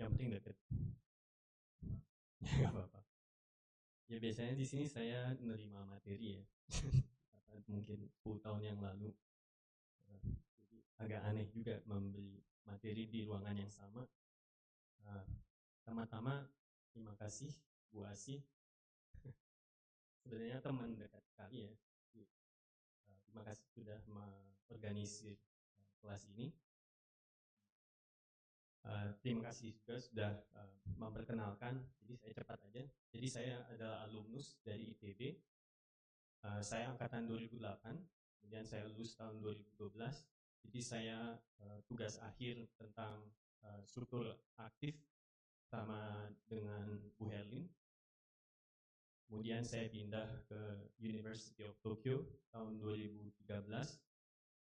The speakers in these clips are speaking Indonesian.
Yang penting deket. Nggak apa-apa. Ya biasanya di sini saya menerima materi ya. Mungkin 10 tahun yang lalu. Jadi agak aneh juga membeli materi di ruangan yang sama. Pertama-tama terima kasih Bu Asih. Sebenarnya teman dekat sekali ya. Terima kasih sudah mengorganisir kelas ini. Terima kasih juga sudah memperkenalkan. Jadi saya cepat aja. Jadi saya adalah alumnus dari ITB. Saya angkatan 2008, kemudian saya lulus tahun 2012. Jadi saya tugas akhir tentang struktur aktif sama dengan Bu Herlin. Kemudian saya pindah ke University of Tokyo tahun 2013,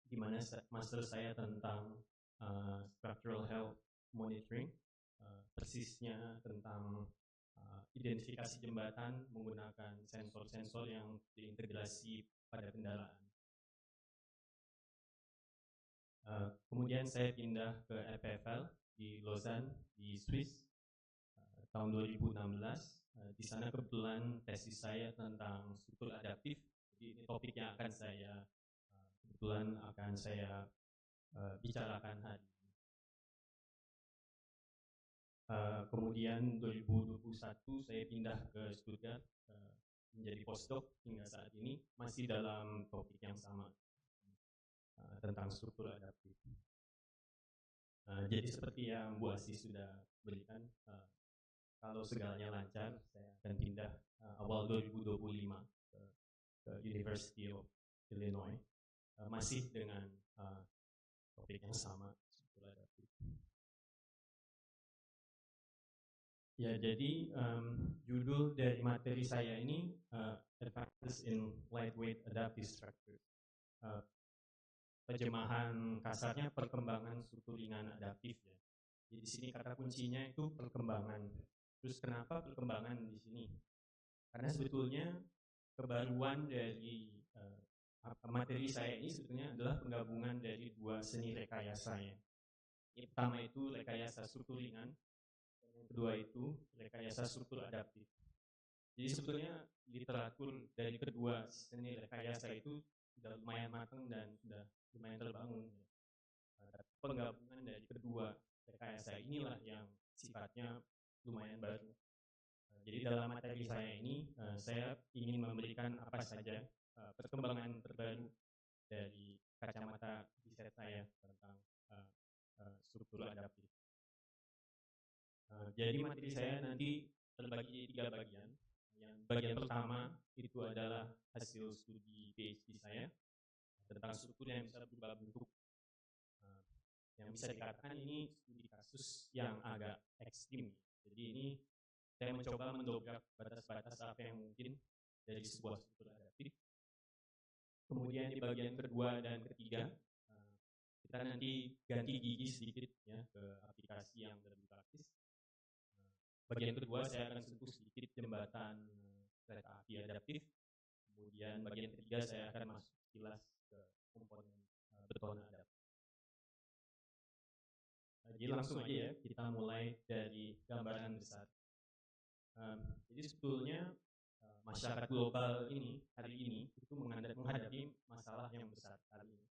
di mana master saya tentang structural health monitoring, persisnya tentang identifikasi jembatan menggunakan sensor-sensor yang diintegrasi pada kendaraan. Kemudian saya pindah ke EPFL di Lausanne, di Swiss, tahun 2016. Di sana kebetulan tesis saya tentang struktur adaptif. Jadi ini topik yang akan saya bicarakan hari ini. Kemudian 2021 saya pindah ke Stuttgart menjadi postdoc hingga saat ini, masih dalam topik yang sama tentang struktur adaptif. Jadi seperti yang Bu Asih sudah berikan, kalau segalanya lancar, saya akan pindah awal 2025 ke University of Illinois, masih dengan topik yang sama, struktur adaptif. Ya, jadi judul dari materi saya ini Advances in Lightweight Adaptive Structures. Terjemahan kasarnya perkembangan struktur ringan adaptif ya. Jadi di sini kata kuncinya itu perkembangan. Terus kenapa perkembangan di sini? Karena sebetulnya kebaruan dari materi saya ini sebetulnya adalah penggabungan dari dua seni rekayasa ya. Yang pertama itu rekayasa struktur ringan, yang kedua itu rekayasa struktur adaptif. Jadi sebetulnya literatur dari kedua seni rekayasa itu sudah lumayan matang dan sudah lumayan terbangun. Penggabungan dari kedua rekayasa inilah yang sifatnya lumayan baru. Jadi dalam materi saya ini, saya ingin memberikan apa saja perkembangan terbaru dari kacamata riset saya tentang struktur adaptif. Jadi materi saya nanti terbagi 3 bagian. Yang bagian pertama itu adalah hasil studi PhD saya tentang struktur yang bisa berubah bentuk. Yang bisa dikatakan ini studi kasus yang agak ekstrim. Jadi ini saya mencoba mendobrak batas-batas apa yang mungkin dari sebuah struktur adaptif. Kemudian di bagian kedua dan ketiga, kita nanti ganti gigi sedikit ya ke aplikasi yang lebih praktis. Bagian kedua saya akan sentuh sedikit jembatan kereta api adaptif. Kemudian bagian ketiga saya akan masuk sekilas ke komponen beton adaptif. Jadi langsung aja ya, kita mulai dari gambaran besar. Jadi sebetulnya masyarakat global ini hari ini itu menghadapi masalah yang besar kali ini.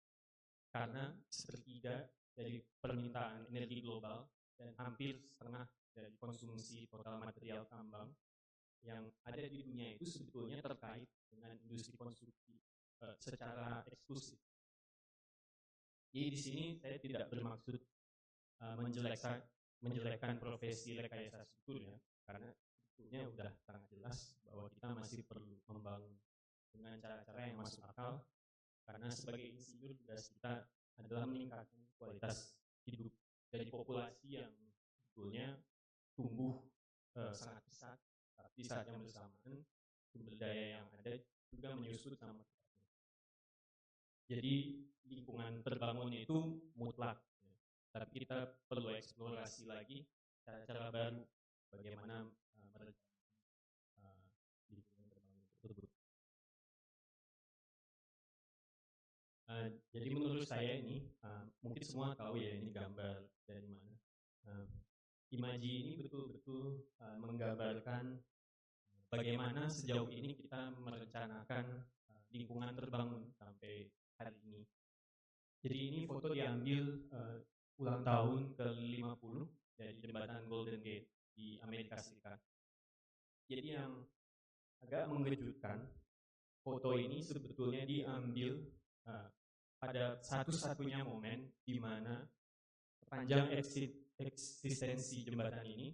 Karena sepertiga dari permintaan energi global dan hampir setengah dari konsumsi total material tambang yang ada di dunia itu sebetulnya terkait dengan industri konstruksi secara eksklusif. Jadi di sini saya tidak bermaksud menjelekkan profesi rekayasa struktur ya, karena sebetulnya sudah sangat jelas bahwa kita masih perlu membangun dengan cara-cara yang masuk akal, karena sebagai insinyur tugas kita adalah meningkatkan kualitas hidup dari populasi yang sebetulnya tumbuh sangat pesat, tapi saat yang bersamaan sumber daya yang ada juga menyusut sama cepatnya. Jadi lingkungan terbangun itu mutlak, tapi kita perlu eksplorasi lagi cara-cara baru bagaimana merencanakan lingkungan terbangun tersebut. Jadi menurut saya ini, mungkin semua tahu ya ini gambar dari mana. imaji ini betul-betul menggambarkan bagaimana sejauh ini kita merencanakan lingkungan terbangun sampai hari ini. Jadi ini foto diambil ulang tahun ke-50 dari jembatan Golden Gate di Amerika Serikat. Jadi yang agak mengejutkan, foto ini sebetulnya diambil pada satu-satunya momen di mana sepanjang eksistensi jembatan ini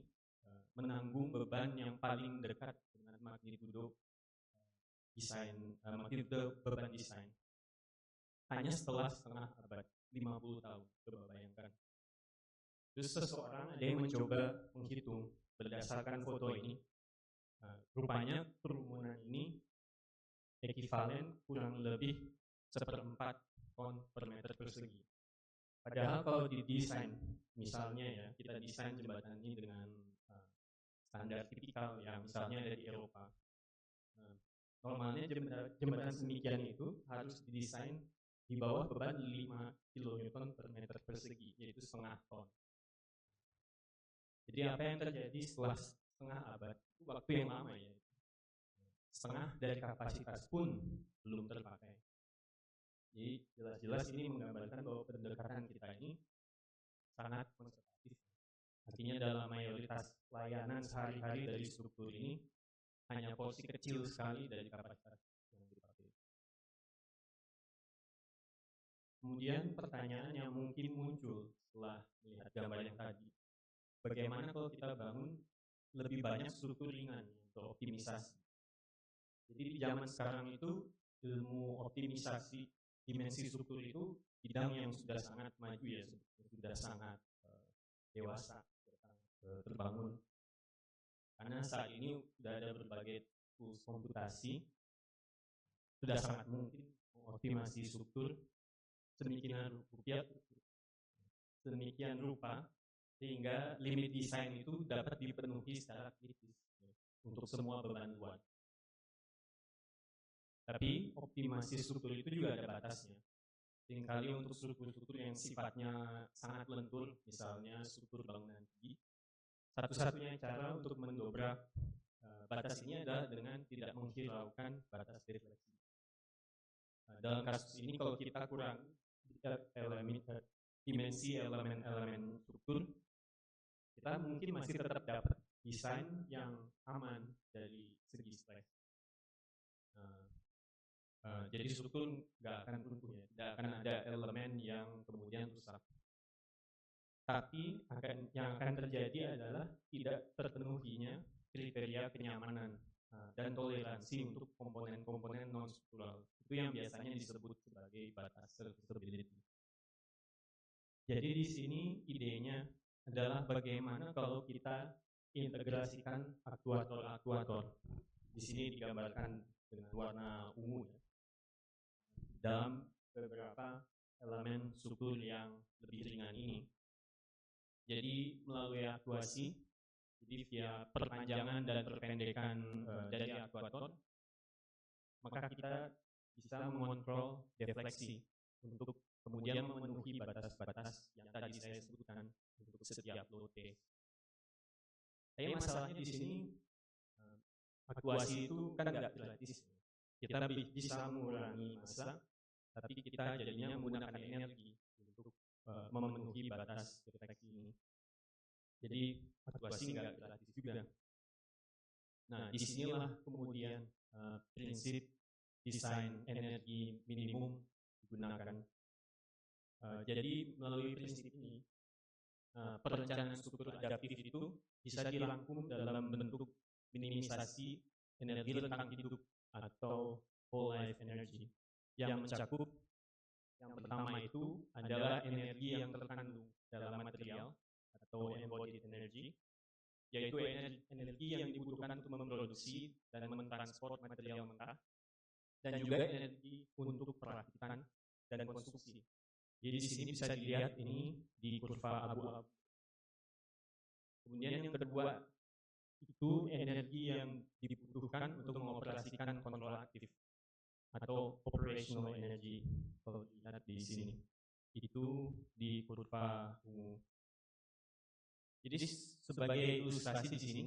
menanggung beban yang paling dekat dengan magnitudo beban desain. Hanya setelah setengah abad, 50 tahun, coba bayangkan. Terus seseorang ada yang mencoba menghitung berdasarkan foto ini. Rupanya kerumunan ini ekivalen kurang lebih 1/4 ton per meter persegi. Padahal kalau didesain, misalnya ya, kita desain jembatan ini dengan standar tipikal yang misalnya dari Eropa. Normalnya jembatan semikian itu harus didesain di bawah beban 5 kN per meter persegi, yaitu setengah ton. Jadi apa yang terjadi setelah setengah abad, itu waktu yang lama ya. Setengah dari kapasitas pun belum terpakai. Jadi jelas-jelas ini menggambarkan bahwa pendekatan kita ini sangat konservatif. Artinya dalam mayoritas layanan sehari-hari dari struktur ini hanya porsi kecil sekali dari kapasitas yang dipakai. Kemudian pertanyaan yang mungkin muncul setelah melihat gambar yang tadi, bagaimana kalau kita bangun lebih banyak struktur ringan untuk optimisasi? Jadi di zaman sekarang itu ilmu optimisasi dimensi struktur itu bidang yang sudah sangat maju ya, sudah sangat dewasa, terbangun. Karena saat ini sudah ada berbagai tools komputasi, sudah sangat mungkin mengoptimasi struktur sedemikian rupa sehingga limit desain itu dapat dipenuhi secara kritis untuk semua beban luar. Tapi optimasi struktur itu juga ada batasnya. Seringkali untuk struktur-struktur yang sifatnya sangat lentur, misalnya struktur bangunan tinggi, satu-satunya cara untuk mendobrak batas ini adalah dengan tidak menghiraukan batas refleksi. Dalam kasus ini kalau kita kurang dimensi elemen-elemen struktur, kita mungkin masih tetap dapat desain yang aman dari segi stres. Jadi struktur nggak akan runtuh ya, tidak akan ada elemen yang kemudian rusak. Tapi yang akan terjadi adalah tidak terpenuhinya kriteria kenyamanan dan toleransi untuk komponen-komponen non-struktural. Itu yang biasanya disebut sebagai batas serviceability. Jadi di sini idenya adalah bagaimana kalau kita integrasikan aktuator-aktuator. Di sini digambarkan dengan warna ungu ya, dalam beberapa elemen struktur yang lebih ringan ini. Jadi melalui aktuasi, jadi via perpanjangan dan perpendekan dari aktuator, maka kita bisa mengontrol defleksi untuk kemudian memenuhi batas-batas yang tadi saya sebutkan untuk setiap load T. Tapi masalahnya di sini aktuasi itu kan nggak gratis. Kita bisa mengurangi massa, tapi kita jadinya menggunakan energi untuk memenuhi batas defleksi ini. Jadi aktuasi nggak gratis juga. Nah, disinilah kemudian prinsip desain energi minimum digunakan. Jadi melalui prinsip ini, perencanaan struktur adaptif itu bisa dirangkum dalam bentuk minimisasi energi rentang hidup atau whole life energy yang mencakup yang pertama itu adalah energi yang terkandung dalam material atau embodied energy, yaitu energi yang dibutuhkan untuk memproduksi dan mentransport material mentah, dan juga energi untuk perakitan dan konstruksi. Jadi di sini bisa dilihat ini di kurva abu-abu. Kemudian yang kedua itu energi yang dibutuhkan untuk mengoperasikan kontrol aktif atau operational energy. Kalau dilihat di sini, itu di kurva ungu. Jadi sebagai ilustrasi di sini,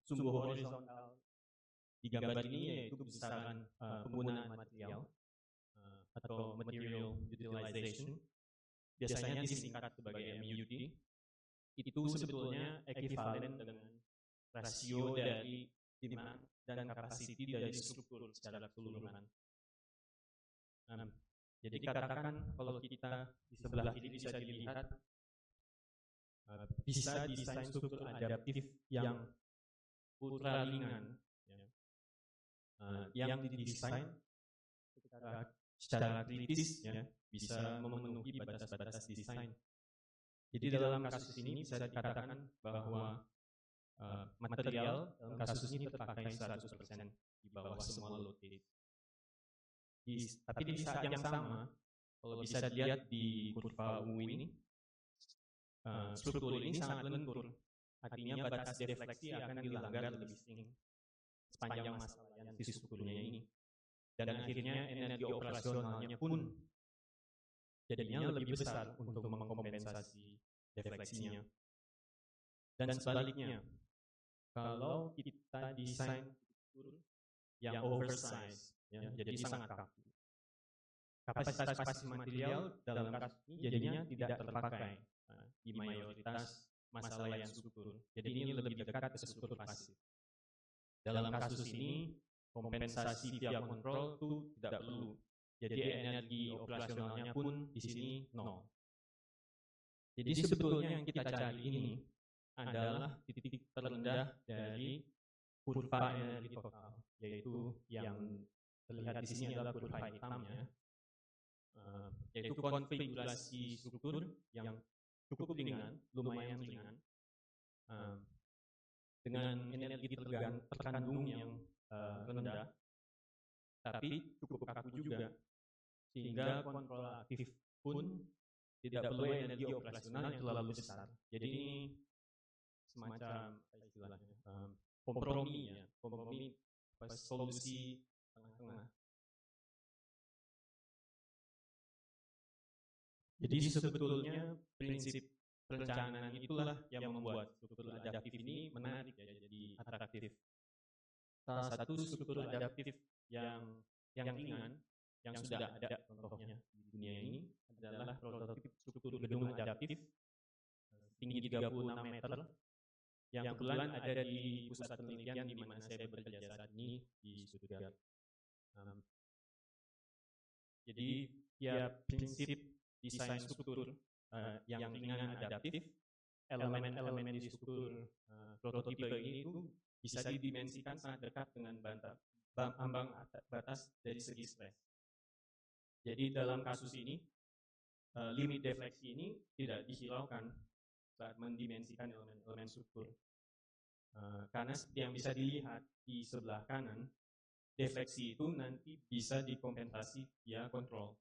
sumbu horizontal di gambar ini yaitu besaran penggunaan material atau material utilization, biasanya disingkat sebagai MUT. Itu sebetulnya ekivalen dengan rasio dari demand dan capacity dari struktur secara keseluruhan. Jadi katakan kalau kita di sebelah kiri bisa dilihat bisa desain struktur adaptif yang ultra ringan, yang didesain secara kritis, bisa memenuhi batas-batas desain. Jadi dalam kasus ini bisa dikatakan bahwa material dalam kasus ini terpakai 100% di bawah semua load case. Tapi di saat yang sama, kalau bisa dilihat di kurva ungu ini, struktur ini sangat lentur. Artinya batas defleksi akan dilanggar lebih sering sepanjang masa layan si strukturnya ini. Dan akhirnya energi operasionalnya pun jadinya lebih besar untuk mengkompensasi defleksinya. Dan sebaliknya, kalau kita desain struktur yang oversize, jadi sangat kaku, kapasitas pasif material dalam kasus ini jadinya tidak terpakai di mayoritas masa layan struktur. Jadi ini lebih dekat ke struktur pasif. Dalam kasus ini, kompensasi via kontrol itu tidak perlu. Jadi energi operasionalnya pun di sini nol. Jadi sebetulnya yang kita cari ini adalah titik terendah dari kurva energi total, yaitu yang terlihat di sini adalah kurva hitamnya, yaitu konfigurasi struktur yang cukup ringan, lumayan ringan, dengan energi terkandung yang rendah, tapi cukup kaku juga, sehingga kontrol aktif pun tidak perlu energi operasional yang terlalu besar. Jadi ini semacam istilahnya kompromi, solusi tengah-tengah. Jadi sebetulnya prinsip perencanaan itulah yang membuat struktur adaptif ini menarik, jadi atraktif. Salah satu struktur adaptif yang ringan yang sudah ada contohnya di dunia ini adalah prototip struktur gedung adaptif tinggi 36 meter yang kebetulan ada di pusat penelitian di mana saya bekerja saat ini di Stuttgart. Jadi ya prinsip desain struktur yang ringan adaptif, elemen-elemen di struktur prototipe ini itu bisa didimensikan sangat dekat dengan ambang batas dari segi stres. Jadi dalam kasus ini, limit defleksi ini tidak dihiraukan saat mendimensikan elemen-elemen struktur. Karena seperti yang bisa dilihat di sebelah kanan, defleksi itu nanti bisa dikompensasi via kontrol.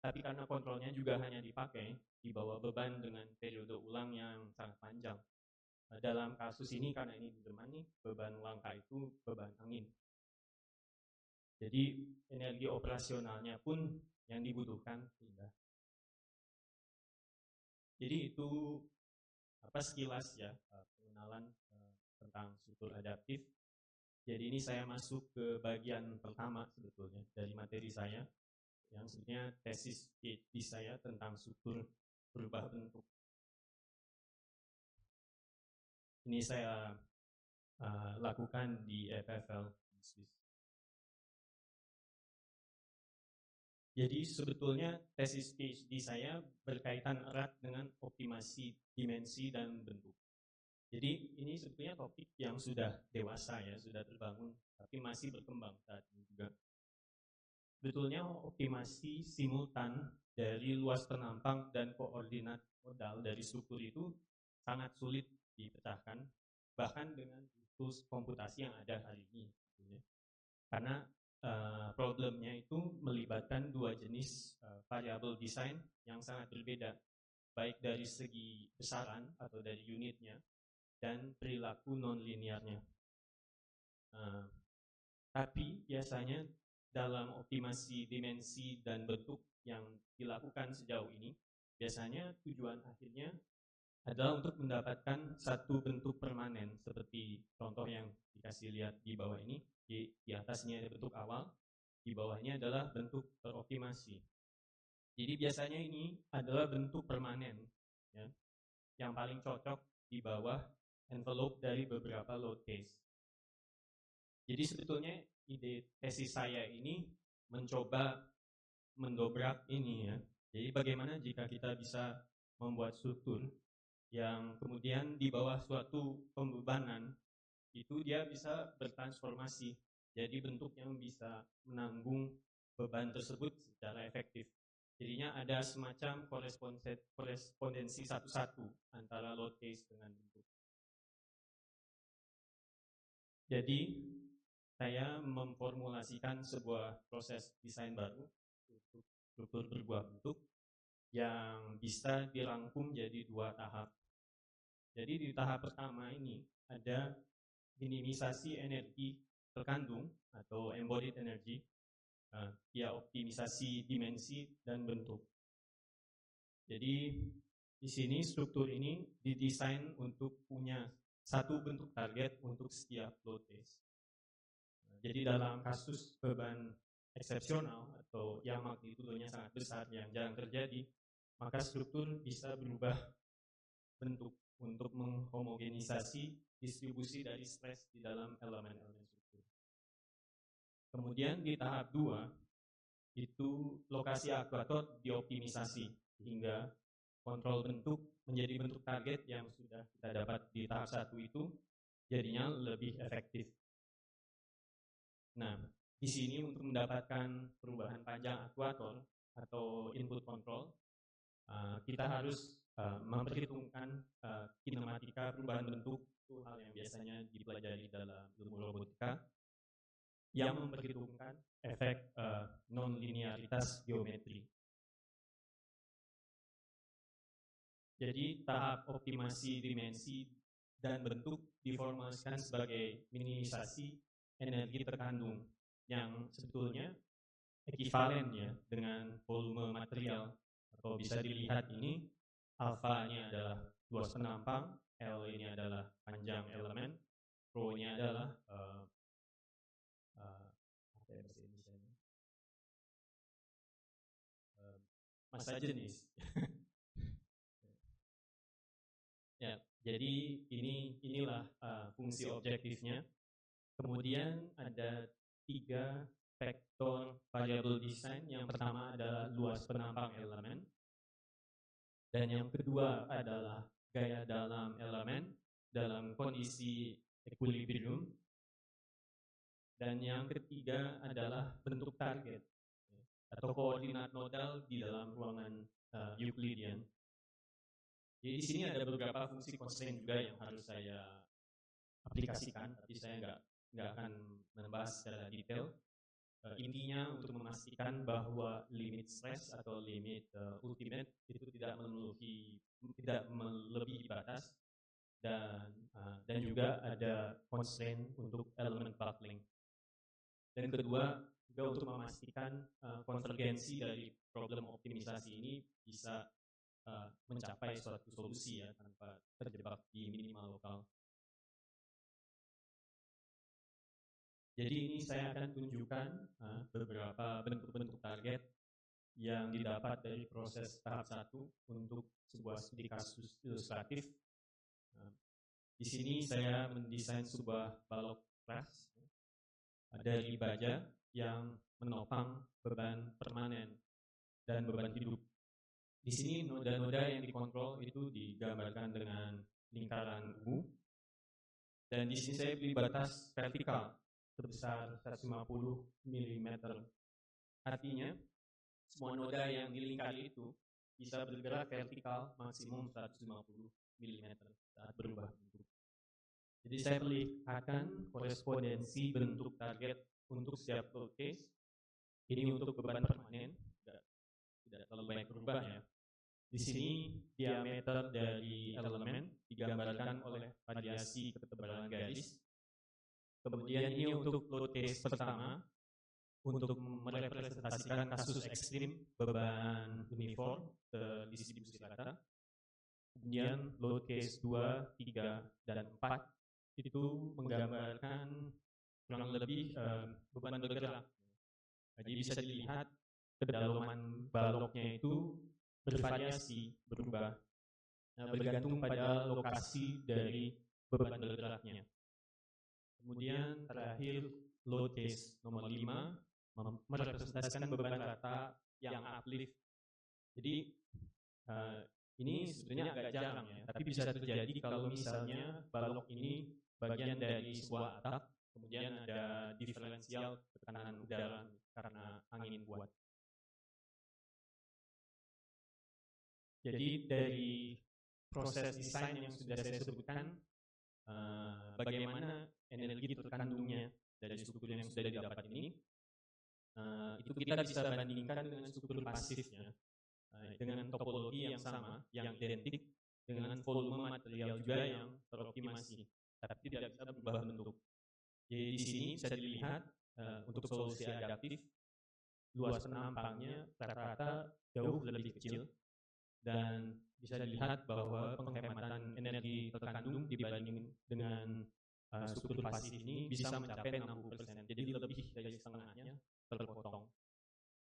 Tapi karena kontrolnya juga hanya dipakai di bawah beban dengan periode ulang yang sangat panjang. Dalam kasus ini karena ini di Jerman nih, beban langka itu beban angin. Jadi energi operasionalnya pun yang dibutuhkan rendah. Jadi itu sekilas ya pengenalan tentang struktur adaptif. Jadi ini saya masuk ke bagian pertama sebetulnya dari materi saya, yang sebenarnya tesis PhD saya tentang struktur berubah bentuk. Ini saya lakukan di EPFL di Swiss. Jadi sebetulnya tesis PhD saya berkaitan erat dengan optimasi dimensi dan bentuk. Jadi ini sebetulnya topik yang sudah dewasa ya, sudah terbangun, tapi masih berkembang saat ini juga. Sebetulnya optimasi simultan dari luas penampang dan koordinat modal dari struktur itu sangat sulit dipecahkan, bahkan dengan tools komputasi yang ada hari ini. Karena problemnya itu melibatkan dua jenis variabel desain yang sangat berbeda, baik dari segi besaran atau dari unitnya dan perilaku non-linearnya. Tapi biasanya dalam optimasi dimensi dan bentuk yang dilakukan sejauh ini, biasanya tujuan akhirnya adalah untuk mendapatkan satu bentuk permanen seperti contoh yang dikasih lihat di bawah ini. Di atasnya ada bentuk awal, di bawahnya adalah bentuk teroptimasi. Jadi biasanya ini adalah bentuk permanen, ya, yang paling cocok di bawah envelope dari beberapa load case. Jadi sebetulnya ide tesis saya ini mencoba mendobrak ini, ya. Jadi bagaimana jika kita bisa membuat struktur yang kemudian di bawah suatu pembebanan itu dia bisa bertransformasi jadi bentuk yang bisa menanggung beban tersebut secara efektif. Jadinya ada semacam korespondensi satu-satu antara load case dengan bentuk. Jadi saya memformulasikan sebuah proses desain baru untuk struktur berbuah bentuk yang bisa dirangkum jadi 2 tahap. Jadi di tahap pertama ini ada minimisasi energi terkandung atau embodied energy via optimisasi dimensi dan bentuk. Jadi di sini struktur ini didesain untuk punya satu bentuk target untuk setiap load case. Jadi dalam kasus beban eksepsional atau yang magnitudenya sangat besar yang jarang terjadi, maka struktur bisa berubah bentuk untuk menghomogenisasi distribusi dari stres di dalam elemen-elemen struktur. Kemudian di tahap 2, itu lokasi aktuator dioptimisasi hingga kontrol bentuk menjadi bentuk target yang sudah kita dapat di tahap 1 itu jadinya lebih efektif. Nah, di sini untuk mendapatkan perubahan panjang aktuator atau input control, kita harus memperhitungkan kinematika perubahan bentuk, itu hal yang biasanya dipelajari dalam ilmu robotika, yang memperhitungkan efek non-linearitas geometri. Jadi tahap optimasi dimensi dan bentuk diformulasikan sebagai minimisasi energi terkandung yang sebetulnya ekivalen ya dengan volume material, atau bisa dilihat ini alfa-nya adalah luas penampang, L ini adalah panjang elemen, rho-nya adalah massa jenis. Ya, jadi inilah fungsi objektifnya. Kemudian ada 3 vektor variable design. Yang pertama adalah luas penampang elemen, dan yang kedua adalah gaya dalam elemen dalam kondisi equilibrium, dan yang ketiga adalah bentuk target atau koordinat nodal di dalam ruangan Euclidean. Jadi di sini ada beberapa fungsi constraint juga yang harus saya aplikasikan, tapi saya nggak akan membahas secara detail. Intinya untuk memastikan bahwa limit stress atau limit ultimate itu tidak melebihi batas, dan juga ada constraint untuk elemen buckling. Dan kedua juga untuk memastikan konvergensi dari problem optimisasi ini bisa mencapai suatu solusi ya tanpa terjebak di minimal lokal. Jadi ini saya akan tunjukkan beberapa bentuk-bentuk target yang didapat dari proses tahap 1 untuk sebuah studi kasus ilustratif. Di sini saya mendesain sebuah balok keras dari baja yang menopang beban permanen dan beban hidup. Di sini noda-noda yang dikontrol itu digambarkan dengan lingkaran ungu, dan di sini saya beri batas vertikal sebesar 150 mm. Artinya semua noda yang dilingkari itu bisa bergerak vertikal maksimum 150 mm saat berubah bentuk. Jadi saya perlihatkan korespondensi bentuk target untuk setiap load case. Ini untuk beban permanen, tidak terlalu banyak berubah ya. Di sini diameter dari elemen digambarkan oleh variasi ketebalan garis. Kemudian ini untuk load case pertama untuk merepresentasikan kasus ekstrim beban uniform ke distribusi rata. Kemudian load case 2, 3, dan 4 itu menggambarkan kurang lebih beban bergerak. Jadi bisa dilihat kedalaman baloknya itu bervariasi, berubah, bergantung pada lokasi dari beban bergeraknya. Kemudian terakhir load case nomor 5 merepresentasikan beban rata yang uplift. Jadi ini sebetulnya agak jarang ya, tapi bisa terjadi kalau misalnya balok ini bagian dari sebuah atap, kemudian ada diferensial tekanan udara karena angin kuat. Jadi dari proses desain yang sudah saya sebutkan, bagaimana energi terkandungnya dari struktur yang sudah didapat ini, itu kita bisa bandingkan dengan struktur pasifnya, dengan topologi yang sama, yang identik, dengan volume material juga yang teroptimasi, tapi tidak bisa berubah bentuk. Jadi di sini bisa dilihat untuk solusi adaptif, luas penampangnya rata-rata jauh lebih kecil, dan bisa dilihat bahwa penghematan energi terkandung dibanding dengan struktur pasif ini bisa mencapai 60%, jadi lebih dari setengahnya terpotong.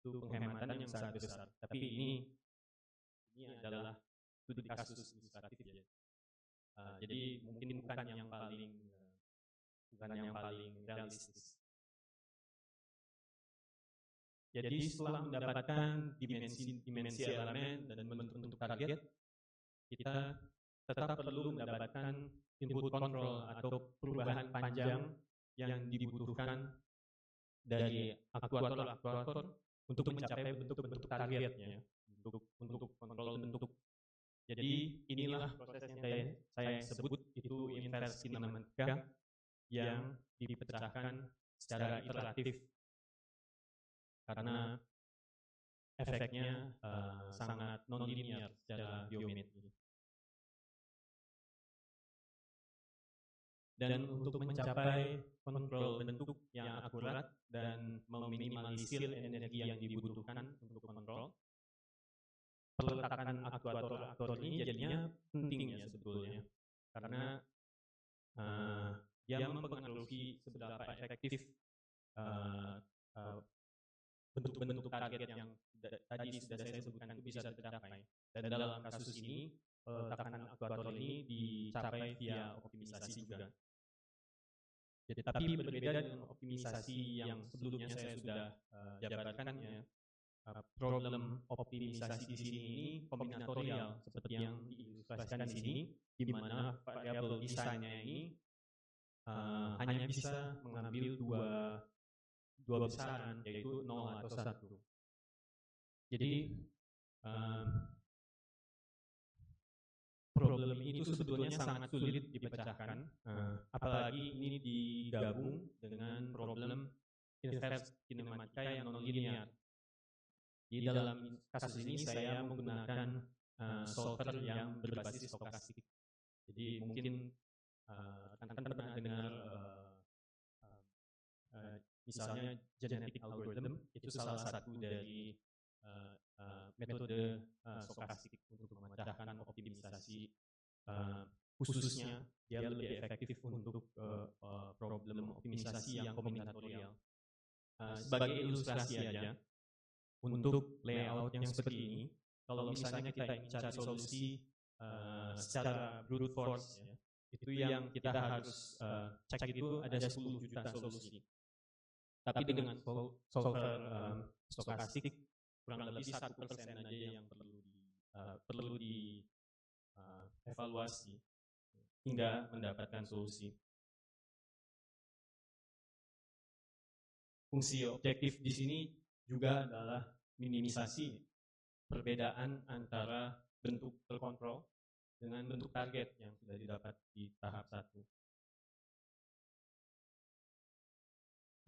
Itu penghematan yang sangat besar. Tapi ini adalah studi kasus ilustratif ya. Jadi mungkin bukan yang paling realistis. Jadi setelah mendapatkan dimensi elemen dan bentuk target, kita tetap perlu mendapatkan input control atau perubahan panjang yang dibutuhkan dari aktuator untuk mencapai bentuk-bentuk targetnya, untuk kontrol bentuk. Jadi inilah proses yang saya sebut itu inverse kinematika yang dipecahkan secara iteratif karena efeknya sangat non-linear secara geometri. Dan untuk mencapai kontrol bentuk yang akurat dan meminimalisir energi yang dibutuhkan untuk kontrol, peletakan aktuator ini jadinya penting ya sebetulnya, karena dia mempengaruhi seberapa efektif bentuk-bentuk target yang tadi sudah saya sebutkan itu bisa tercapai. Dan dalam kasus ini, peletakan aktuator ini dicapai via optimisasi juga. Jadi, tapi berbeda dengan optimisasi yang sebelumnya saya sudah jabarkan ya, problem optimisasi di sini ini kombinatorial seperti yang diilustrasikan di sini, di mana variabel desainnya ini hanya bisa mengambil dua besaran, yaitu 0 atau 1. Jadi problem itu sebetulnya sangat sulit dipecahkan, apalagi ini digabung dengan problem inverse kinematika yang non-linear. Di dalam kasus ini saya menggunakan solver yang berbasis stokastik. Jadi mungkin rekan-rekan pernah dengar misalnya genetic algorithm, itu salah satu dari metode stokastik untuk memecahkan optimisasi, khususnya dia lebih efektif untuk problem optimisasi yang kombinatorial. Sebagai ilustrasi aja, untuk layout yang seperti ini, kalau misalnya kita ingin cari solusi secara brute force, ya, itu yang kita harus cek itu ada 10 juta solusi. Tapi dengan solver stokastik kurang lebih 1% aja yang perlu dievaluasi hingga mendapatkan solusi. Fungsi objektif di sini juga adalah minimisasi perbedaan antara bentuk terkontrol dengan bentuk target yang sudah didapat di tahap 1.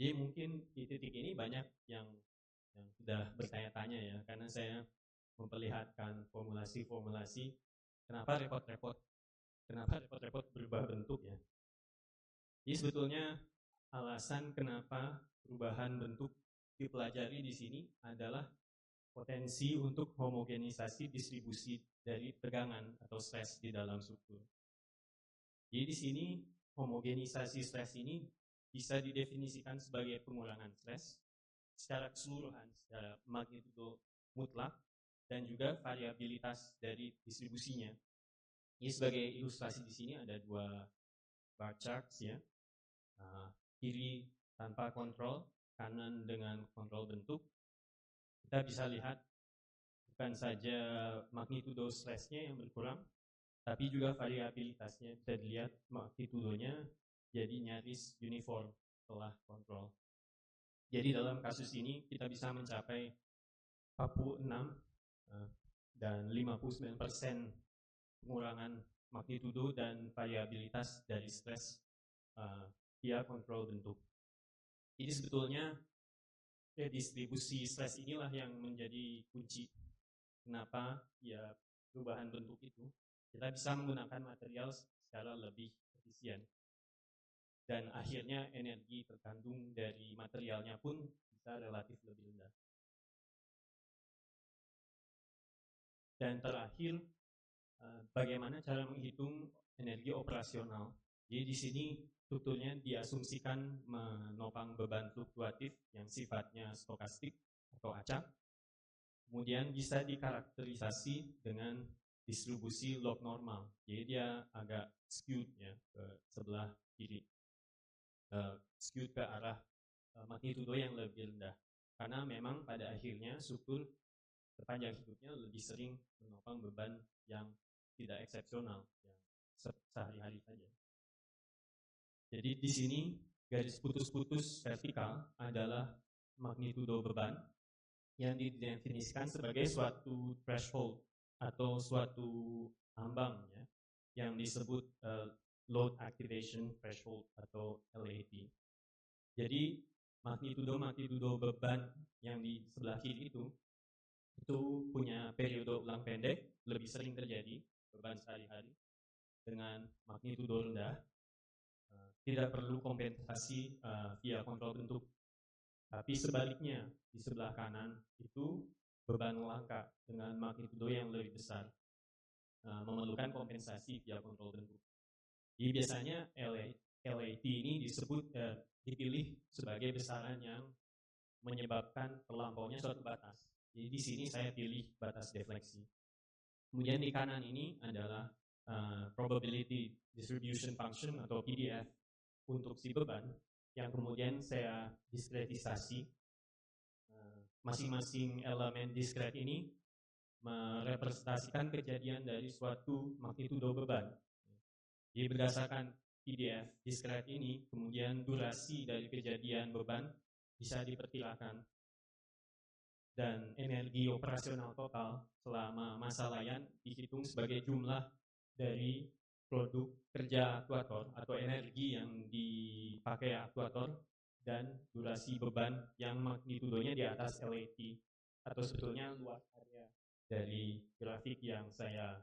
Jadi mungkin di titik ini banyak yang sudah bertanya-tanya ya, karena saya memperlihatkan formulasi-formulasi, kenapa repot-repot berubah bentuk ya. Jadi sebetulnya alasan kenapa perubahan bentuk dipelajari di sini adalah potensi untuk homogenisasi distribusi dari tegangan atau stress di dalam struktur. Jadi di sini homogenisasi stress ini bisa didefinisikan sebagai pengurangan stress secara keseluruhan, secara magnitudo mutlak, dan juga variabilitas dari distribusinya. Ini sebagai ilustrasi di sini ada dua bar charts ya. Kiri tanpa kontrol, kanan dengan kontrol bentuk. Kita bisa lihat bukan saja magnitudo stressnya yang berkurang, tapi juga variabilitasnya. Bisa dilihat magnitudonya jadi nyaris uniform setelah kontrol. Jadi dalam kasus ini kita bisa mencapai 46 dan 59% pengurangan magnitudo dan variabilitas dari stres via kontrol bentuk. Jadi sebetulnya distribusi stres inilah yang menjadi kunci kenapa ya perubahan bentuk itu kita bisa menggunakan material secara lebih efisien. Dan akhirnya energi terkandung dari materialnya pun bisa relatif lebih rendah. Dan terakhir, bagaimana cara menghitung energi operasional. Jadi di sini strukturnya diasumsikan menopang beban fluktuatif yang sifatnya stokastik atau acak. Kemudian bisa dikarakterisasi dengan distribusi log normal. Jadi dia agak skewed ya ke sebelah kiri. Skewed ke arah magnitudo yang lebih rendah, karena memang pada akhirnya struktur sepanjang hidupnya lebih sering menopang beban yang tidak eksepsional, yang sehari-hari saja. Jadi di sini garis putus-putus vertikal adalah magnitudo beban yang didefinisikan sebagai suatu threshold atau suatu ambang ya, yang disebut Load Activation Threshold atau LAT. Jadi magnitudo beban yang di sebelah kiri itu punya periode ulang pendek, lebih sering terjadi beban sehari-hari dengan magnitudo rendah, tidak perlu kompensasi via kontrol bentuk. Tapi sebaliknya di sebelah kanan itu beban langka dengan magnitudo yang lebih besar, memerlukan kompensasi via kontrol bentuk. Jadi biasanya LAT ini dipilih sebagai besaran yang menyebabkan terlampaunya suatu batas. Jadi di sini saya pilih batas defleksi. Kemudian di kanan ini adalah probability distribution function atau PDF untuk si beban yang kemudian saya diskretisasi. Masing-masing elemen diskret ini merepresentasikan kejadian dari suatu magnitudo beban. Jadi berdasarkan PDF diskret ini, kemudian durasi dari kejadian beban bisa diperkirakan. Dan energi operasional total selama masa layan dihitung sebagai jumlah dari produk kerja aktuator atau energi yang dipakai aktuator dan durasi beban yang magnitudonya di atas LAT atau sebetulnya luas area dari grafik yang saya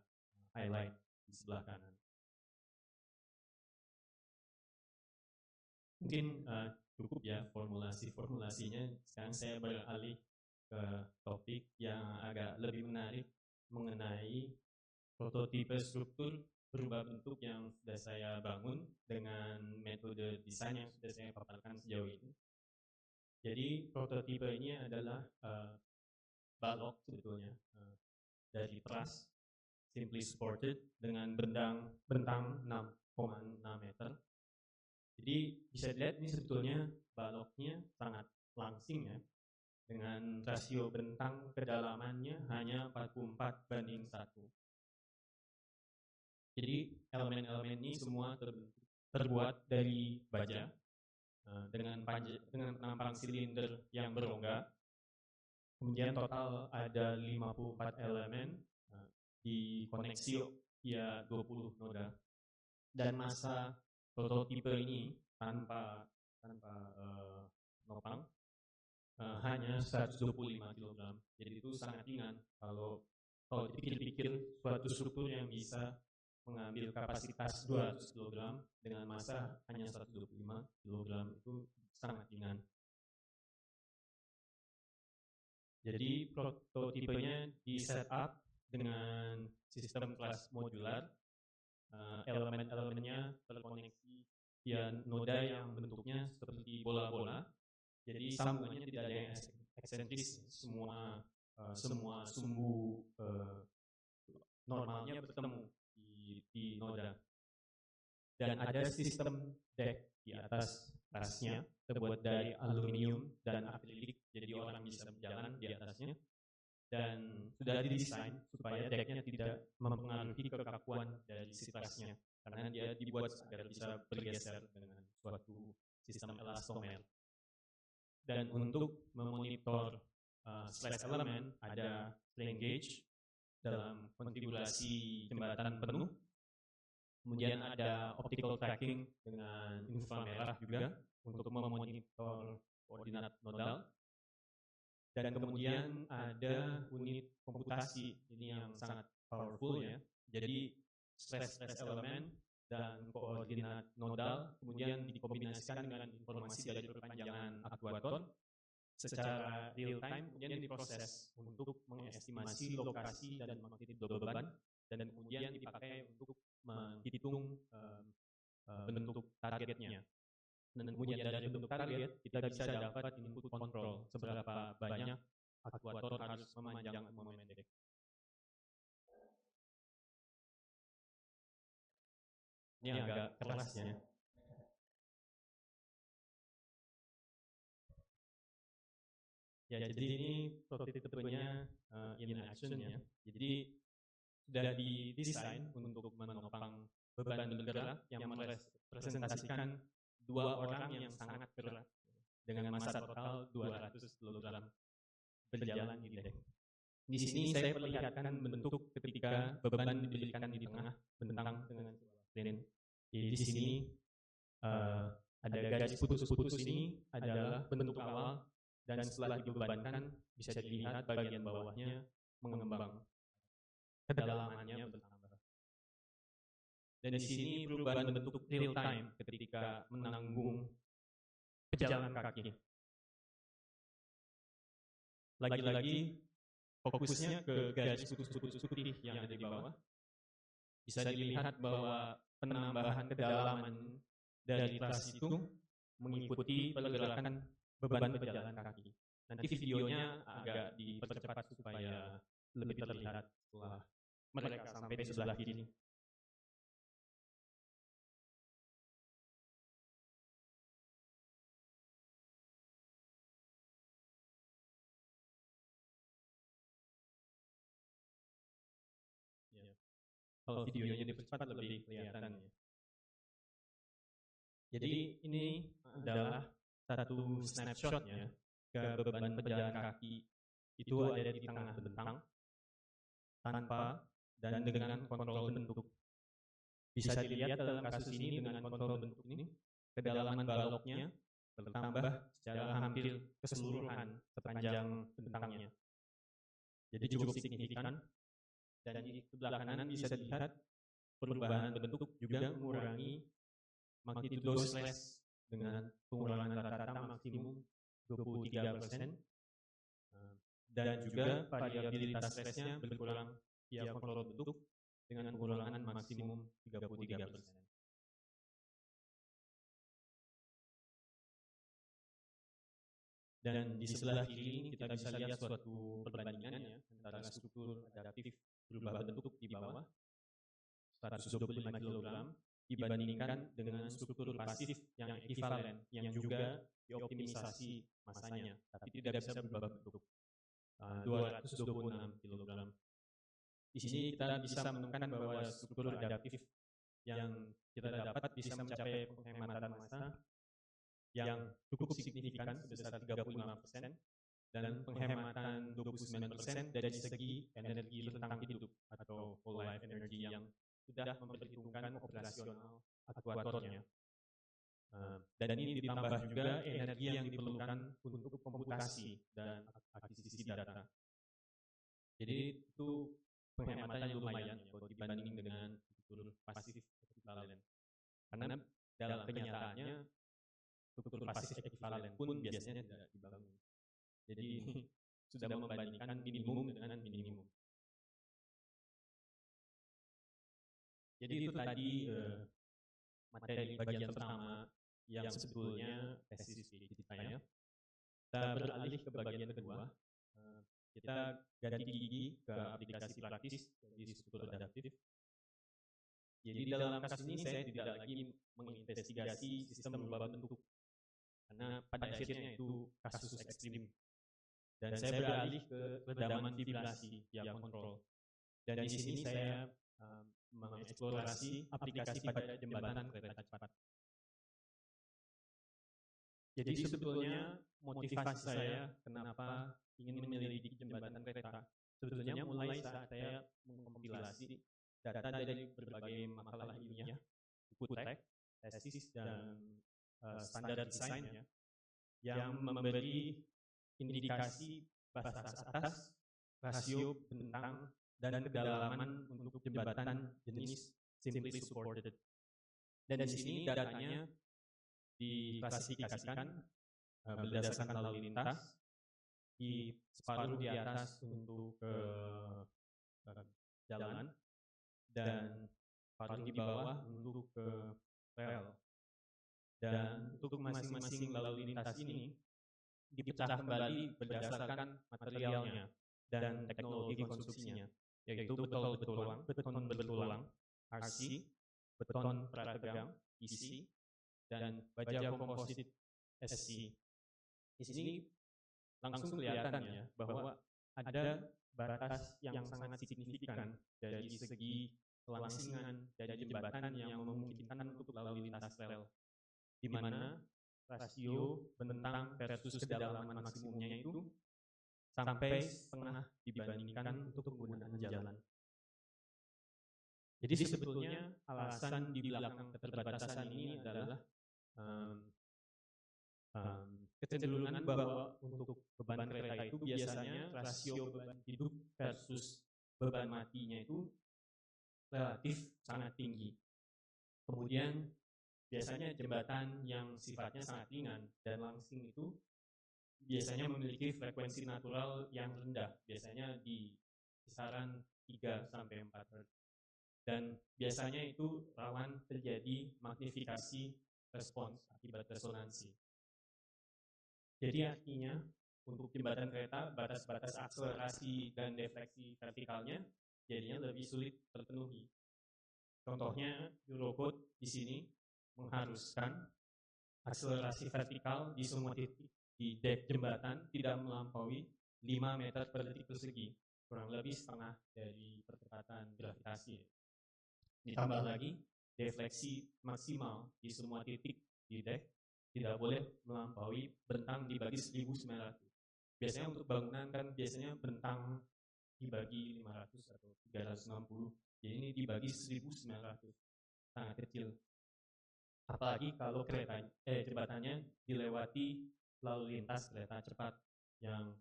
highlight di sebelah kanan. Mungkin cukup ya formulasinya. Sekarang saya beralih ke topik yang agak lebih menarik mengenai prototipe struktur berubah bentuk yang sudah saya bangun dengan metode desain yang sudah saya paparkan sejauh ini. Jadi prototipe ini adalah balok sebetulnya dari truss simply supported dengan bentang 6,6 meter. Jadi bisa dilihat ini sebetulnya baloknya sangat langsing ya, dengan rasio bentang kedalamannya hanya 44:1. Jadi elemen-elemen ini semua terbuat dari baja dengan penampang silinder yang berongga. Kemudian total ada 54 elemen dikoneksi via 20 noda. Dan massa prototipe ini tanpa nopang hanya 125 kg. Jadi itu sangat ringan. Kalau dipikir-pikir suatu struktur yang bisa mengambil kapasitas 200 kg dengan massa hanya 125 kg itu sangat ringan. Jadi prototipenya di setup dengan sistem kelas modular, elemen-elemennya terkoneksi via noda yang bentuknya seperti bola-bola. Jadi sambungannya tidak ada yang eksentris, semua sumbu normalnya bertemu di noda. Dan ada sistem deck di atas tasnya terbuat dari aluminium dan akrilik, jadi orang bisa berjalan di atasnya. Dan sudah didesain supaya decknya tidak mempengaruhi kekakuan dari si tasnya, karena dia dibuat agar bisa bergeser dengan suatu sistem elastomer. Dan untuk memonitor stress element ada strain gauge dalam konfigurasi jembatan penuh. Kemudian ada optical tracking dengan inframerah juga untuk memonitor koordinat nodal. Dan kemudian ada unit komputasi, ini yang sangat powerful ya. Jadi stress elemen dan koordinat nodal kemudian dikombinasikan dengan informasi dari perpanjangan aktuator secara real time, kemudian diproses untuk mengestimasi lokasi dan magnitudo beban, dan kemudian dipakai untuk menghitung bentuk targetnya. Dan kemudian dari bentuk target kita bisa dapat input kontrol seberapa banyak aktuator harus memanjang atau memendek. Ini agak keras ya. Ya, jadi ini prototipenya in action ya. Jadi sudah didesain untuk menopang beban bergerak yang merepresentasikan dua orang yang sangat berat dengan massa total 200 kg berjalan di deck. Di sini saya perlihatkan bentuk ketika beban didirikan di tengah bentang dengan crane. Jadi di sini ada garis putus-putus, ini adalah bentuk awal, dan setelah dibebankan bisa dilihat bagian bawahnya mengembang, kedalamannya bertambah. Dan di sini perubahan bentuk real time ketika menanggung pejalan kaki. Lagi-lagi fokusnya ke garis putus-putus putih yang ada di bawah. Bisa dilihat bahwa penambahan kedalaman dari tas itu mengikuti pergerakan beban pejalan kaki. Nanti videonya agak dipercepat supaya lebih terlihat setelah mereka sampai di sebelah kiri. Kalau videonya dipercepat lebih kelihatan ya. Jadi ini adalah satu snapshotnya ke beban pejalan kaki itu ada di tengah bentang tanpa dan dengan kontrol bentuk. Bisa dilihat dalam kasus ini dengan kontrol bentuk ini, kedalaman baloknya bertambah secara hampir keseluruhan sepanjang bentangnya. Jadi cukup signifikan. Dan di sebelah kanan bisa dilihat perubahan bentuk juga mengurangi magnitudo stress dengan pengurangan rata-rata maksimum 23%, dan juga variabilitas stressnya berkurang via kontrol bentuk dengan pengurangan maksimum 33%. Dan di sebelah kiri ini kita bisa lihat suatu perbandingan ya antara struktur adaptif berubah bentuk di bawah 125 kg dibandingkan dengan struktur pasif yang ekivalen yang juga dioptimisasi masanya tapi tidak bisa berubah bentuk 226 kg. Di sini kita bisa menemukan bahwa struktur adaptif yang kita dapat bisa mencapai penghematan massa yang cukup signifikan sebesar 35% dan penghematan 29% dari segi energi rentang hidup atau whole life energy yang sudah memperhitungkan operasional aktuatornya. Dan ini ditambah juga energi yang diperlukan untuk komputasi dan akuisisi data. Jadi itu penghematannya lumayan ya, kalau dibanding dengan struktur pasif ekivalen. Karena dalam kenyataannya struktur pasif ekivalen pun biasanya tidak dibangun. Jadi sudah membandingkan minimum dengan minimum. Jadi itu tadi materi bagian pertama yang sebetulnya tesis PhD saya. Kita beralih ke bagian kedua. Kita ganti gigi ke aplikasi praktis dari struktur adaptif. Jadi dalam kasus ini saya tidak lagi menginvestigasi sistem berubah bentuk, karena pada akhirnya itu kasus ekstrim. Dan saya beralih ke redaman vibrasi via kontrol. Dan di sini saya mengeksplorasi aplikasi pada jembatan kereta cepat. Jadi sebetulnya motivasi saya kenapa ingin menyelidiki jembatan kereta, sebetulnya mulai saat saya mengkompilasi data dari berbagai makalah ilmiah, buku teks, tesis, dan standar desain yang memberi indikasi batas atas, rasio, bentang, dan kedalaman untuk jembatan jenis simply supported. Dan di sini datanya diklasifikasikan berdasarkan lalu lintas, di separuh di atas untuk jalan, dan paruh di bawah untuk ke rel. Dan untuk masing-masing lalu lintas ini dipecah kembali berdasarkan materialnya dan teknologi konstruksinya, yaitu beton bertulang RC, beton prategang EC, dan baja komposit SC. Di sini langsung kelihatan ya bahwa ada batas yang sangat signifikan dari segi kelangsingan dari jembatan yang memungkinkan untuk lalu lintas rel, di mana rasio bentang versus kedalaman maksimumnya itu sampai setengah dibandingkan untuk penggunaan jalan. Jadi sebetulnya alasan di belakang keterbatasan ini adalah kecenderungan bahwa untuk beban kereta itu biasanya rasio beban hidup versus beban matinya itu relatif sangat tinggi. Kemudian biasanya jembatan yang sifatnya sangat ringan dan langsing itu biasanya memiliki frekuensi natural yang rendah, biasanya di kisaran 3-4 Hz. Dan biasanya itu rawan terjadi magnifikasi respons akibat resonansi. Jadi artinya untuk jembatan kereta batas-batas akselerasi dan defleksi vertikalnya jadinya lebih sulit terpenuhi. Contohnya Eurocode di sini mengharuskan akselerasi vertikal di semua titik di dek jembatan tidak melampaui 5 meter per detik persegi, kurang lebih setengah dari percepatan gravitasi. Ditambah lagi defleksi maksimal di semua titik di dek tidak boleh melampaui bentang dibagi 1900. Biasanya untuk bangunan kan biasanya bentang dibagi 500 atau 360. Jadi ini dibagi 1900. Sangat kecil. Apalagi kalau jembatannya dilewati lalu lintas kereta cepat yang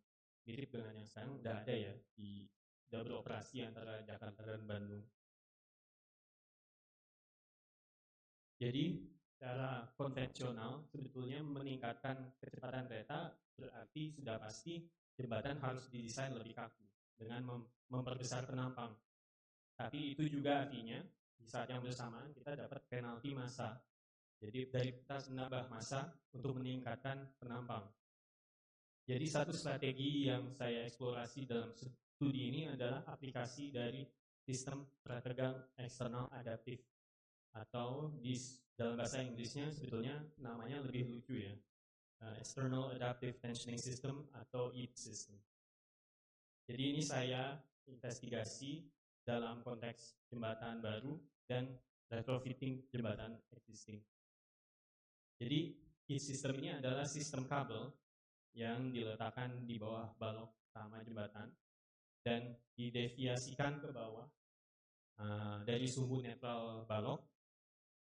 mirip dengan yang sekarang udah ada ya, udah beroperasi antara Jakarta dan Bandung. Jadi secara konvensional sebetulnya meningkatkan kecepatan kereta berarti sudah pasti jembatan harus didesain lebih kaku dengan memperbesar penampang. Tapi itu juga artinya di saat yang bersamaan kita dapat penalti massa. Jadi dari kita menambah massa untuk meningkatkan penampang. Jadi satu strategi yang saya eksplorasi dalam studi ini adalah aplikasi dari sistem prategang eksternal adaptif, atau dalam bahasa Inggrisnya sebetulnya namanya lebih lucu ya, External Adaptive Tensioning System atau EAT System. Jadi ini saya investigasi dalam konteks jembatan baru dan retrofitting jembatan existing. Jadi EAT System ini adalah sistem kabel yang diletakkan di bawah balok utama jembatan dan dideviasikan ke bawah dari sumbu netral balok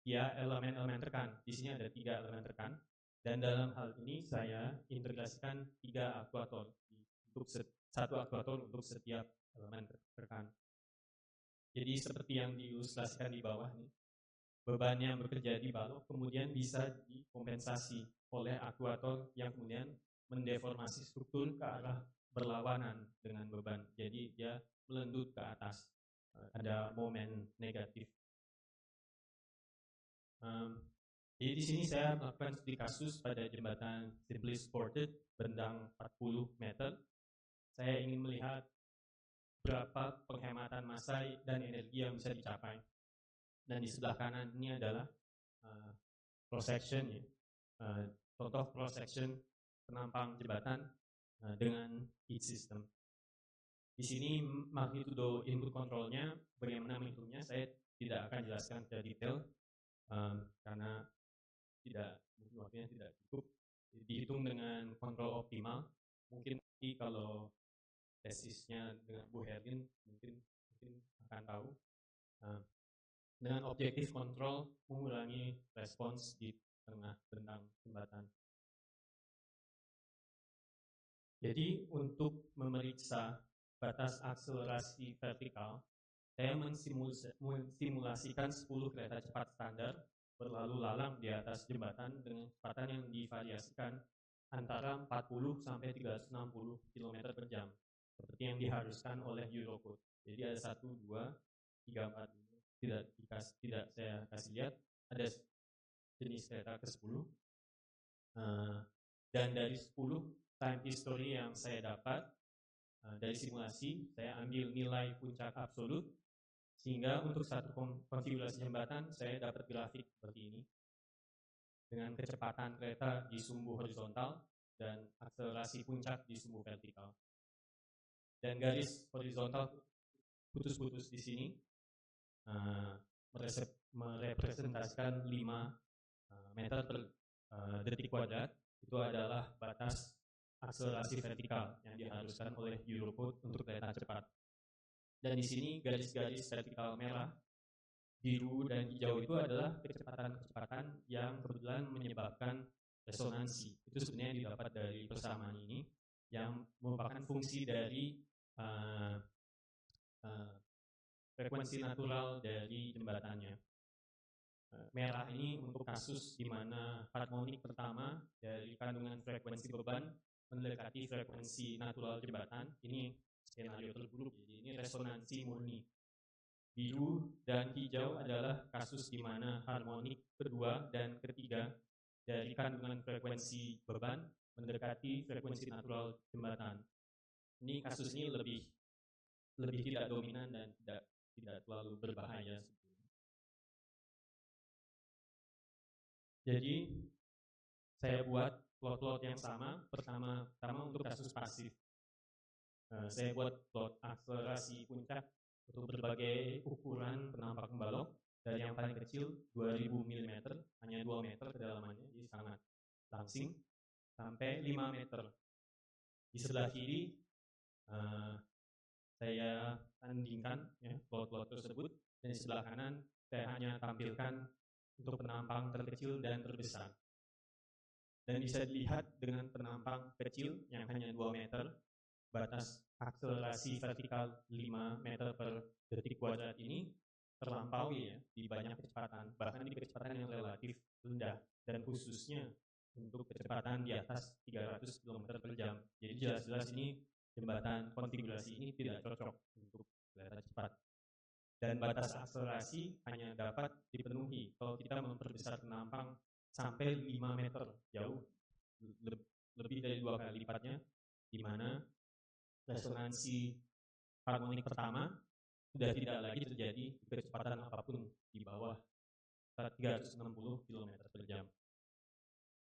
ya elemen-elemen tekan. Di sini ada 3 elemen tekan, dan dalam hal ini saya integrasikan 3 aktuator untuk satu aktuator untuk setiap elemen tekan. Jadi seperti yang diilustrasikan di bawah nih, bebannya bekerja di balok kemudian bisa dikompensasi oleh aktuator yang kemudian mendeformasi struktur ke arah berlawanan dengan beban, jadi dia melendut ke atas, ada momen negatif. Jadi di sini saya melakukan studi kasus pada jembatan Simply Supported bentang 40 meter. Saya ingin melihat berapa penghematan massa dan energi yang bisa dicapai. Dan di sebelah kanan ini adalah cross section, ya. Contoh cross section penampang jembatan dengan heat system. Di sini magnitudo input controlnya, bagaimana menghitungnya, saya tidak akan jelaskan secara detail karena mungkin waktunya tidak cukup. Dihitung dengan kontrol optimal. Mungkin nanti kalau tesisnya dengan Bu Herlin mungkin akan tahu. Dengan objektif kontrol mengurangi respons di tengah bentang jembatan. Jadi untuk memeriksa batas akselerasi vertikal, saya mensimulasikan 10 kereta cepat standar berlalu lalang di atas jembatan dengan kecepatan yang divariasikan antara 40 sampai 360 km per jam, seperti yang diharuskan oleh Eurocode. Jadi ada 1, 2, 3, 4, tidak saya kasih lihat, ada jenis kereta ke-10. Dan dari 10 time history yang saya dapat dari simulasi, saya ambil nilai puncak absolut, sehingga untuk satu konfigurasi jembatan saya dapat grafik seperti ini dengan kecepatan kereta di sumbu horizontal dan akselerasi puncak di sumbu vertikal. Dan garis horizontal putus-putus di sini merepresentasikan 5 meter per detik kuadrat. Itu adalah batas akselerasi vertikal yang diharuskan oleh Eurocode untuk kereta cepat. Dan di sini garis-garis vertikal merah, biru, dan hijau itu adalah kecepatan-kecepatan yang kebetulan menyebabkan resonansi. Itu sebenarnya didapat dari persamaan ini, yang merupakan fungsi dari frekuensi natural dari jembatannya. Merah ini untuk kasus di mana harmonik pertama dari kandungan frekuensi beban mendekati frekuensi natural jembatan. Ini skenario terburuk, jadi ini resonansi murni. Biru dan hijau adalah kasus di mana harmonik kedua dan ketiga dari kandungan frekuensi beban mendekati frekuensi natural jembatan. Ini kasus ini lebih tidak dominan dan tidak terlalu berbahaya. Jadi saya buat plot-plot yang sama. Pertama untuk kasus pasif. Saya buat plot akselerasi puncak untuk berbagai ukuran penampang balok, dari yang paling kecil 2000 mm, hanya 2 meter kedalamannya, jadi sangat langsing, sampai 5 meter. Di sebelah kiri saya tandingkan plot-plot tersebut, dan di sebelah kanan saya hanya tampilkan untuk penampang terkecil dan terbesar. Dan bisa dilihat dengan penampang kecil yang hanya 2 meter, batas akselerasi vertikal 5 meter per detik kuadrat ini terlampaui ya di banyak kecepatan, bahkan di kecepatan yang relatif rendah, dan khususnya untuk kecepatan di atas 300 km per jam. Jadi jelas-jelas ini jembatan konfigurasi ini tidak cocok untuk kereta cepat. Dan batas akselerasi hanya dapat dipenuhi kalau kita memperbesar penampang sampai 5 meter jauh, lebih dari 2 kali lipatnya, di mana resonansi harmonik pertama sudah tidak lagi terjadi kecepatan apapun di bawah 360 km per jam.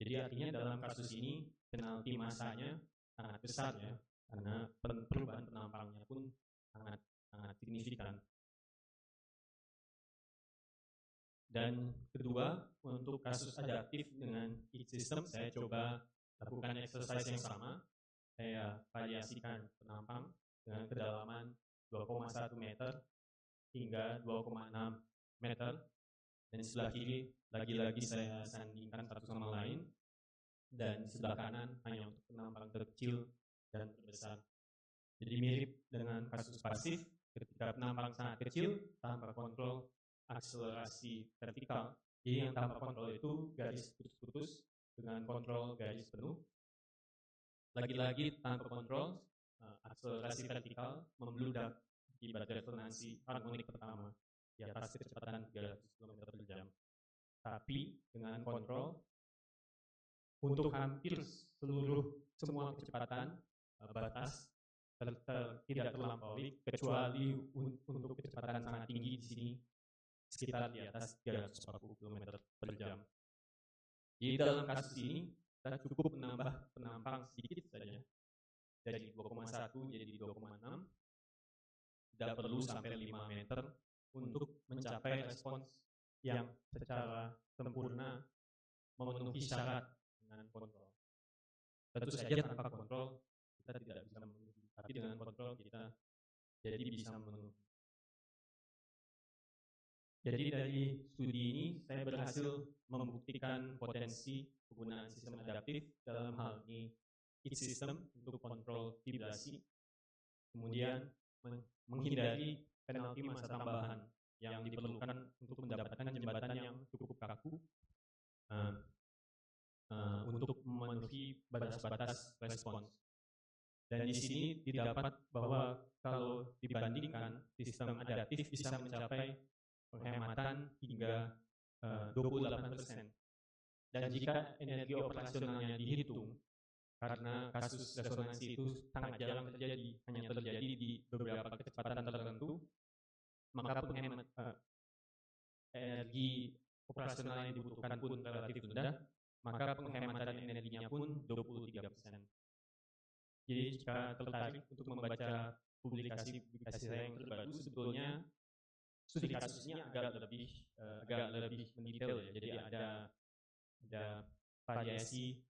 Jadi artinya dalam kasus ini penalti massanya sangat besar ya, karena perubahan penampangnya pun sangat signifikan. Dan kedua, untuk kasus adaptif dengan heat system, saya coba lakukan exercise yang sama. Saya variasikan penampang dengan kedalaman 2,1 meter hingga 2,6 meter. Dan di sebelah kiri, lagi-lagi saya sandingkan satu sama lain. Dan di sebelah kanan hanya untuk penampang terkecil dan terbesar. Jadi mirip dengan kasus pasif, ketika penampang sangat kecil, tanpa kontrol akselerasi vertikal. Jadi yang tanpa kontrol itu garis putus-putus, dengan kontrol garis penuh. Lagi-lagi tanpa kontrol, akselerasi vertikal membludak akibat resonansi harmonik pertama di atas kecepatan 300 km per jam. Tapi dengan kontrol untuk hampir semua kecepatan batas tidak terlampaui, kecuali untuk kecepatan sangat tinggi di sini sekitar di atas 340 km per jam. Jadi dalam kasus ini kita cukup menambah penampang sedikit saja dari 2,1 jadi 2,6, tidak perlu sampai 5 meter untuk mencapai respons yang secara sempurna memenuhi syarat dengan kontrol. Tentu saja tanpa kontrol kita tidak bisa memenuhi, tapi dengan kontrol kita jadi bisa memenuhi. Jadi dari studi ini saya berhasil membuktikan potensi penggunaan sistem adaptif dalam hal ini heat system untuk kontrol vibrasi, kemudian menghindari penalti masa tambahan yang diperlukan untuk mendapatkan jembatan yang cukup kaku untuk memenuhi batas-batas respons. Dan di sini didapat bahwa kalau dibandingkan sistem adaptif bisa mencapai penghematan hingga 28%. Dan jika energi operasionalnya dihitung, karena kasus resonansi itu sangat jarang terjadi, hanya terjadi di beberapa kecepatan tertentu, maka energi operasional yang dibutuhkan pun relatif rendah, maka penghematan energinya pun 23%. Jadi jika tertarik untuk membaca publikasi saya yang terbaru, sebetulnya studi kasusnya agak lebih mendetail ya. Jadi ada variasi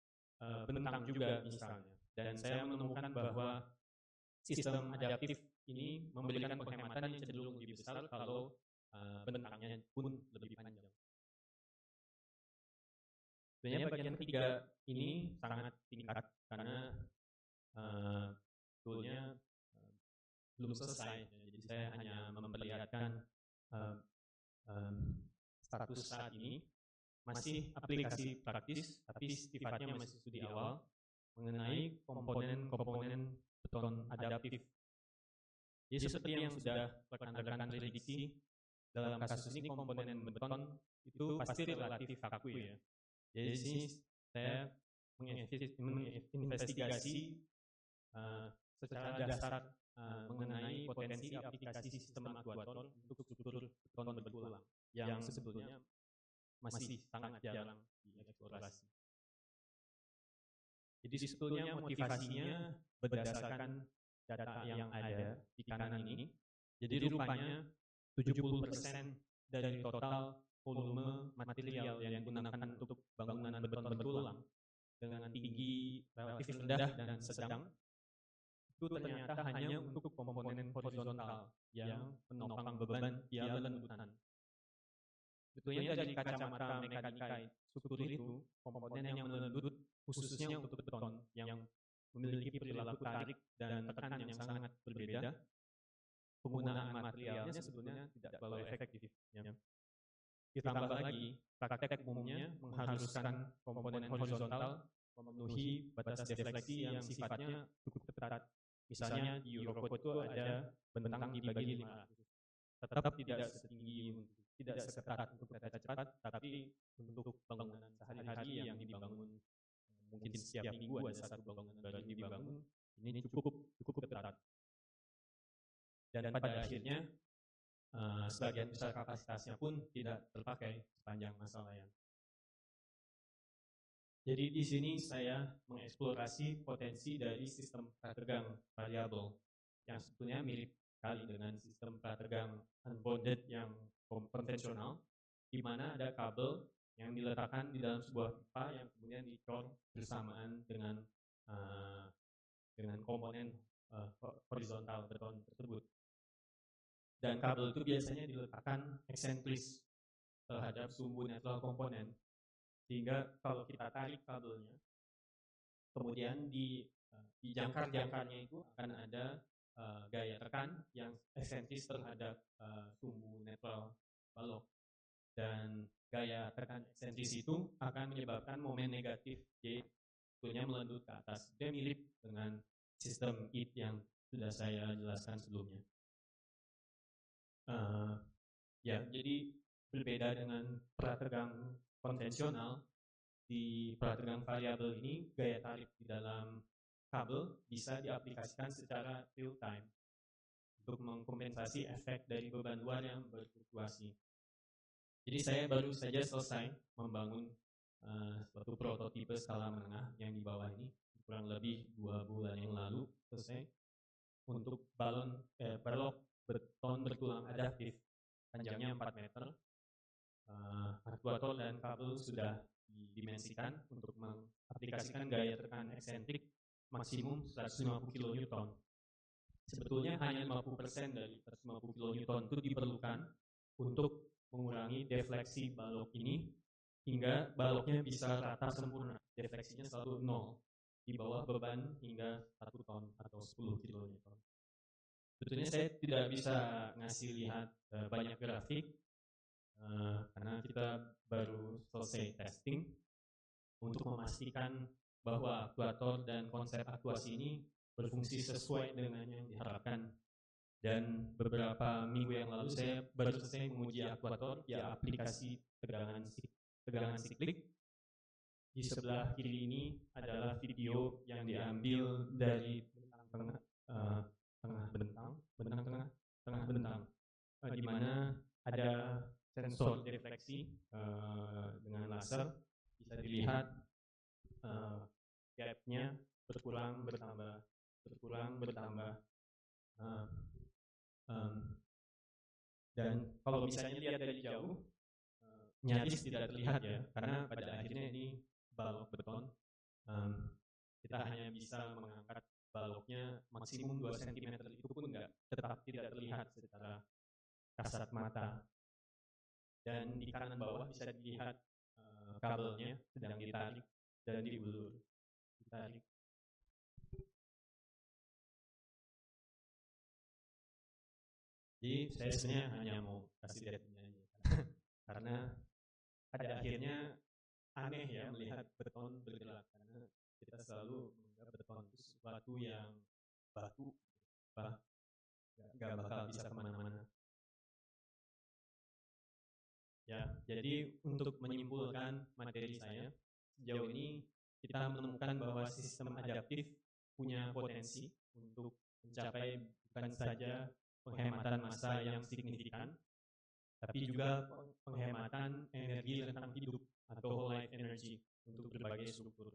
bentang juga misalnya. Dan saya menemukan bahwa sistem adaptif ini memberikan penghematan yang cenderung lebih besar kalau bentangnya pun lebih panjang. Sebenarnya bagian ketiga ini sangat singkat karena sebetulnya belum selesai. Jadi saya hanya memperlihatkan status saat ini. Masih aplikasi praktis, tapi sifatnya masih studi awal mengenai komponen-komponen beton adaptif. Jadi seperti yang sudah rekan-rekan prediksi, dalam kasus ini komponen beton itu pasti relatif kaku ya. Jadi di sini saya menginvestigasi secara dasar mengenai potensi aplikasi sistem aktuator untuk struktur beton bertulang yang sebetulnya masih sangat jarang dieksplorasi. Jadi sebetulnya motivasinya berdasarkan data yang ada di kanan ini. Jadi rupanya 70% dari total volume material yang digunakan untuk bangunan beton bertulang dengan tinggi relatif rendah dan sedang itu ternyata hanya untuk komponen horizontal yang menopang beban tiada lembutan. Sebetulnya dari kacamata mekanika struktur itu, komponen yang melembut khususnya untuk beton yang memiliki perilaku tarik dan tekan yang sangat berbeda, penggunaan materialnya sebetulnya tidak terlalu efektif. Ditambah lagi, praktek umumnya mengharuskan komponen horizontal memenuhi batas defleksi yang sifatnya cukup ketat. Misalnya di Eurocode itu ada bentang dibagi 5. Tetap tidak seketat untuk kereta cepat, tapi untuk bangunan sehari-hari yang dibangun mungkin setiap minggu ada satu bangunan baru yang dibangun, ini cukup ketat. Dan pada akhirnya sebagian besar kapasitasnya pun tidak terpakai sepanjang masa layan. Jadi di sini saya mengeksplorasi potensi dari sistem prategang variabel yang sebetulnya mirip sekali dengan sistem prategang unbounded yang konvensional, di mana ada kabel yang diletakkan di dalam sebuah pipa yang kemudian dicor bersamaan dengan komponen horizontal beton tersebut. Dan kabel itu biasanya diletakkan eksentris terhadap sumbu netral komponen, sehingga kalau kita tarik kabelnya, kemudian di jangkar-jangkarnya itu akan ada gaya tekan yang eksentris terhadap sumbu netral balok. Dan gaya tekan eksentris itu akan menyebabkan momen negatif, J sebetulnya melendut ke atas. Dia mirip dengan sistem IT yang sudah saya jelaskan sebelumnya. Ya, jadi berbeda dengan prategang konvensional, di prategang variabel ini gaya tarik di dalam kabel bisa diaplikasikan secara real time untuk mengkompensasi efek dari beban luar yang berfluktuasi. Jadi saya baru saja selesai membangun suatu prototipe skala menengah yang di bawah ini, kurang lebih 2 bulan yang lalu selesai, untuk balok beton bertulang adaptif, panjangnya 4 meter. Aktuator dan kabel sudah didimensikan untuk mengaplikasikan gaya tekan eksentrik maksimum 150 kN. Sebetulnya hanya 50% dari 150 kN itu diperlukan untuk mengurangi defleksi balok ini hingga baloknya bisa rata sempurna. Defleksinya selalu 0 di bawah beban hingga 1 ton atau 10 kN. Sebetulnya saya tidak bisa ngasih lihat banyak grafik karena kita baru selesai testing untuk memastikan bahwa aktuator dan konsep aktuasi ini berfungsi sesuai dengan yang diharapkan. Dan beberapa minggu yang lalu saya baru selesai menguji aktuator via aplikasi tegangan siklik. Di sebelah kiri ini adalah video yang diambil dari tengah bentang, di mana ada sensor defleksi dengan laser. Bisa dilihat gapnya berkurang bertambah. Dan kalau misalnya lihat dari jauh, nyaris tidak terlihat ya, karena pada akhirnya ini balok beton. Kita hanya bisa mengangkat baloknya maksimum 2 cm, itu pun tetap tidak terlihat secara kasat mata. Dan di kanan bawah bisa dilihat kabelnya sedang ditarik dan diulur. Ditarik. Jadi saya sebenarnya hanya mau kasih lihat ini aja, karena pada akhirnya aneh ya melihat beton bergerak, karena kita selalu menganggap beton itu sesuatu yang batu, nggak bakal bisa kemana-mana. Ya, jadi untuk menyimpulkan materi saya, sejauh ini kita menemukan bahwa sistem adaptif punya potensi untuk mencapai bukan saja penghematan massa yang signifikan, tapi juga penghematan energi rentang hidup atau whole life energy untuk berbagai struktur.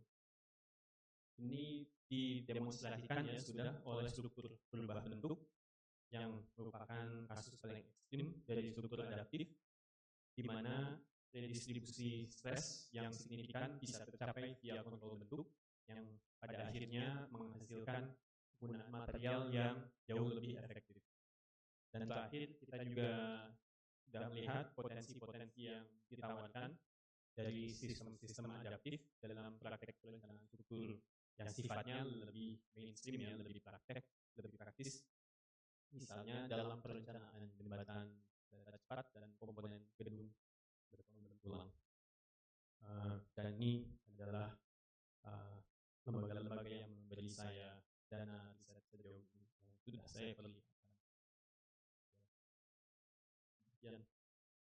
Ini didemonstrasikan ya sudah oleh struktur berubah bentuk yang merupakan kasus paling ekstrim dari struktur adaptif, di mana redistribusi stres yang signifikan bisa tercapai via kontrol bentuk yang pada akhirnya menghasilkan penggunaan material yang jauh lebih efektif. Dan terakhir, kita juga sudah melihat potensi-potensi yang ditawarkan dari sistem-sistem adaptif dalam praktek perencanaan struktur yang sifatnya lebih mainstream ya, lebih praktis. Misalnya dalam perencanaan jembatan kereta cepat dan komponen gedung beton bertulang. Dan ini adalah lembaga-lembaga yang memberi saya dana riset sejauh ini yang sudah saya perlihatkan.